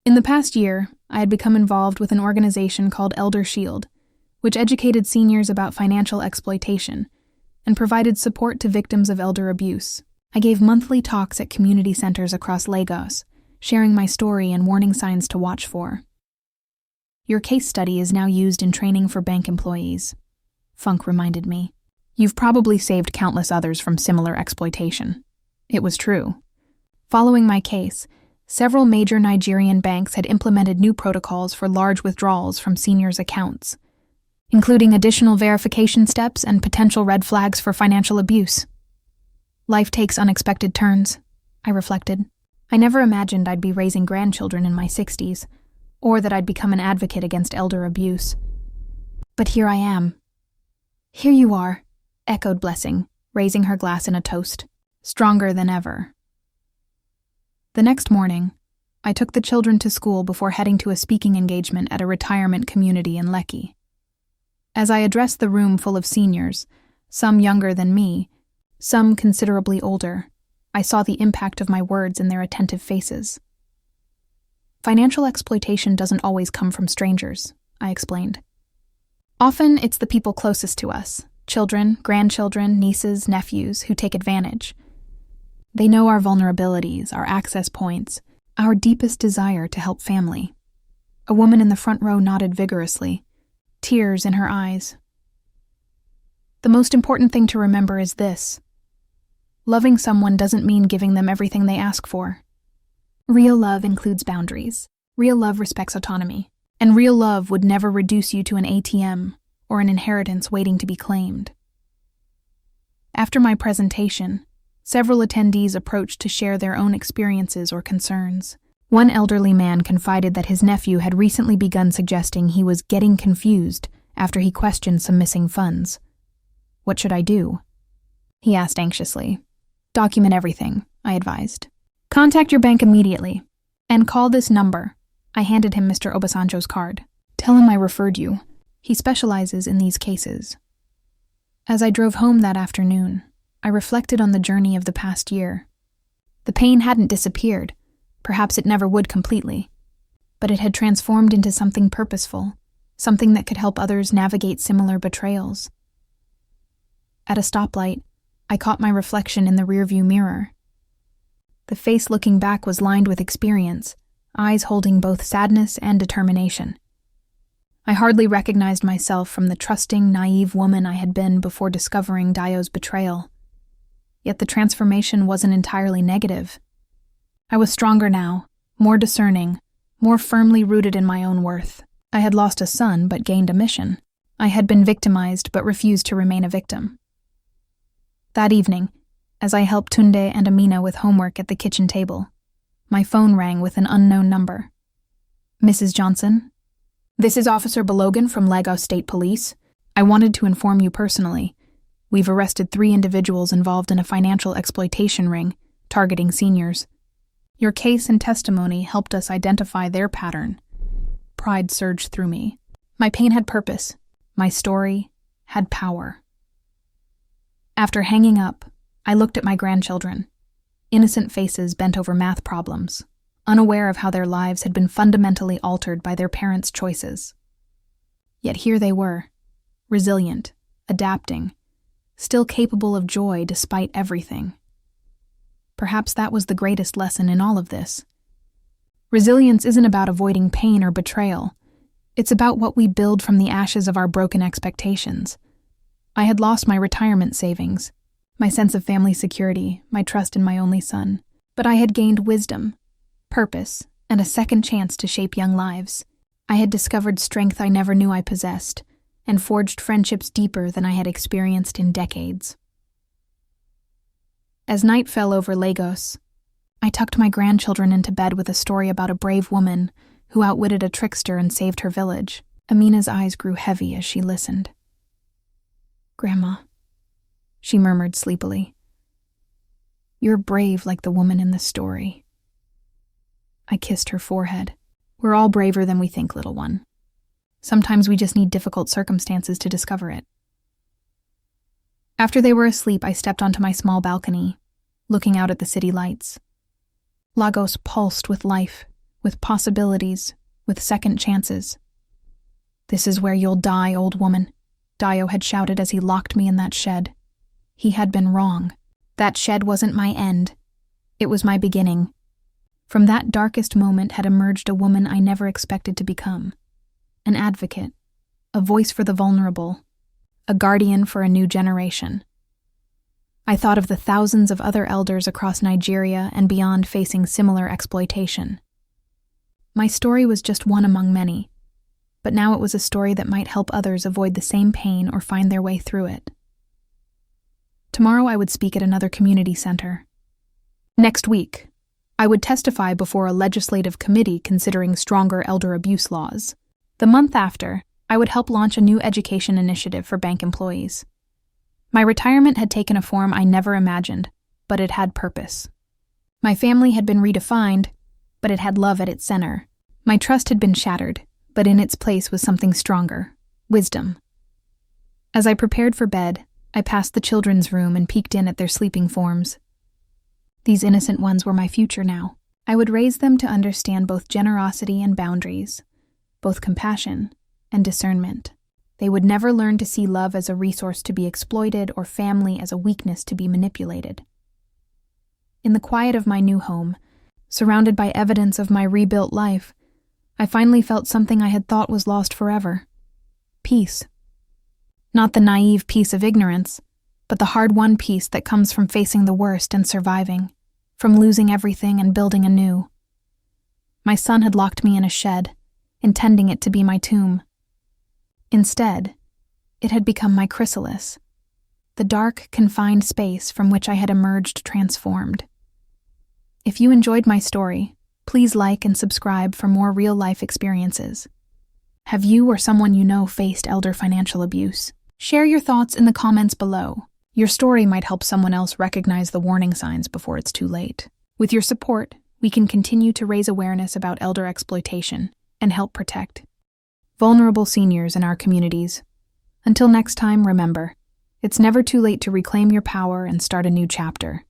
In the past year, I had become involved with an organization called Elder Shield, which educated seniors about financial exploitation and provided support to victims of elder abuse. I gave monthly talks at community centers across Lagos, sharing my story and warning signs to watch for. "Your case study is now used in training for bank employees," Funk reminded me. "You've probably saved countless others from similar exploitation." It was true. Following my case, several major Nigerian banks had implemented new protocols for large withdrawals from seniors' accounts, including additional verification steps and potential red flags for financial abuse. Life takes unexpected turns, I reflected. I never imagined I'd be raising grandchildren in my 60s, or that I'd become an advocate against elder abuse. But here I am. "Here you are," echoed Blessing, raising her glass in a toast, stronger than ever. The next morning, I took the children to school before heading to a speaking engagement at a retirement community in Lekki. As I addressed the room full of seniors, some younger than me, some considerably older, I saw the impact of my words in their attentive faces. "Financial exploitation doesn't always come from strangers," I explained. "Often it's the people closest to us, children, grandchildren, nieces, nephews, who take advantage. They know our vulnerabilities, our access points, our deepest desire to help family." A woman in the front row nodded vigorously, tears in her eyes. "The most important thing to remember is this. Loving someone doesn't mean giving them everything they ask for. Real love includes boundaries. Real love respects autonomy. And real love would never reduce you to an ATM or an inheritance waiting to be claimed." After my presentation, several attendees approached to share their own experiences or concerns. One elderly man confided that his nephew had recently begun suggesting he was getting confused after he questioned some missing funds. "What should I do?" he asked anxiously. "Document everything," I advised. "Contact your bank immediately, and call this number." I handed him Mr. Obasanjo's card. "Tell him I referred you. He specializes in these cases." As I drove home that afternoon, I reflected on the journey of the past year. The pain hadn't disappeared. Perhaps it never would completely. But it had transformed into something purposeful, something that could help others navigate similar betrayals. At a stoplight, I caught my reflection in the rearview mirror. The face looking back was lined with experience, eyes holding both sadness and determination. I hardly recognized myself from the trusting, naive woman I had been before discovering Dayo's betrayal. Yet the transformation wasn't entirely negative. I was stronger now, more discerning, more firmly rooted in my own worth. I had lost a son but gained a mission. I had been victimized but refused to remain a victim. That evening, as I helped Tunde and Amina with homework at the kitchen table, my phone rang with an unknown number. "Mrs. Johnson? This is Officer Balogan from Lagos State Police. I wanted to inform you personally. We've arrested 3 individuals involved in a financial exploitation ring, targeting seniors. Your case and testimony helped us identify their pattern. Pride surged through me. My pain had purpose. My story had power. After hanging up, I looked at my grandchildren. Innocent faces bent over math problems, unaware of how their lives had been fundamentally altered by their parents' choices. Yet here they were, resilient, adapting, still capable of joy despite everything. Perhaps that was the greatest lesson in all of this. Resilience isn't about avoiding pain or betrayal. It's about what we build from the ashes of our broken expectations. I had lost my retirement savings, my sense of family security, my trust in my only son. But I had gained wisdom, purpose, and a second chance to shape young lives. I had discovered strength I never knew I possessed, and forged friendships deeper than I had experienced in decades. As night fell over Lagos, I tucked my grandchildren into bed with a story about a brave woman who outwitted a trickster and saved her village. Amina's eyes grew heavy as she listened. "Grandma," she murmured sleepily, "you're brave like the woman in the story." I kissed her forehead. "We're all braver than we think, little one. Sometimes we just need difficult circumstances to discover it." After they were asleep, I stepped onto my small balcony, looking out at the city lights. Lagos pulsed with life, with possibilities, with second chances. "This is where you'll die, old woman," Dayo had shouted as he locked me in that shed. He had been wrong. That shed wasn't my end. It was my beginning. From that darkest moment had emerged a woman I never expected to become. An advocate, a voice for the vulnerable, a guardian for a new generation. I thought of the thousands of other elders across Nigeria and beyond facing similar exploitation. My story was just one among many, but now it was a story that might help others avoid the same pain or find their way through it. Tomorrow I would speak at another community center. Next week, I would testify before a legislative committee considering stronger elder abuse laws. The month after, I would help launch a new education initiative for bank employees. My retirement had taken a form I never imagined, but it had purpose. My family had been redefined, but it had love at its center. My trust had been shattered, but in its place was something stronger: wisdom. As I prepared for bed, I passed the children's room and peeked in at their sleeping forms. These innocent ones were my future now. I would raise them to understand both generosity and boundaries, both compassion and discernment. They would never learn to see love as a resource to be exploited or family as a weakness to be manipulated. In the quiet of my new home, surrounded by evidence of my rebuilt life, I finally felt something I had thought was lost forever: peace. Not the naive peace of ignorance, but the hard-won peace that comes from facing the worst and surviving, from losing everything and building anew. My son had locked me in a shed, intending it to be my tomb. Instead, it had become my chrysalis, the dark, confined space from which I had emerged transformed. If you enjoyed my story, please like and subscribe for more real-life experiences. Have you or someone you know faced elder financial abuse? Share your thoughts in the comments below. Your story might help someone else recognize the warning signs before it's too late. With your support, we can continue to raise awareness about elder exploitation and help protect vulnerable seniors in our communities. Until next time, remember, it's never too late to reclaim your power and start a new chapter.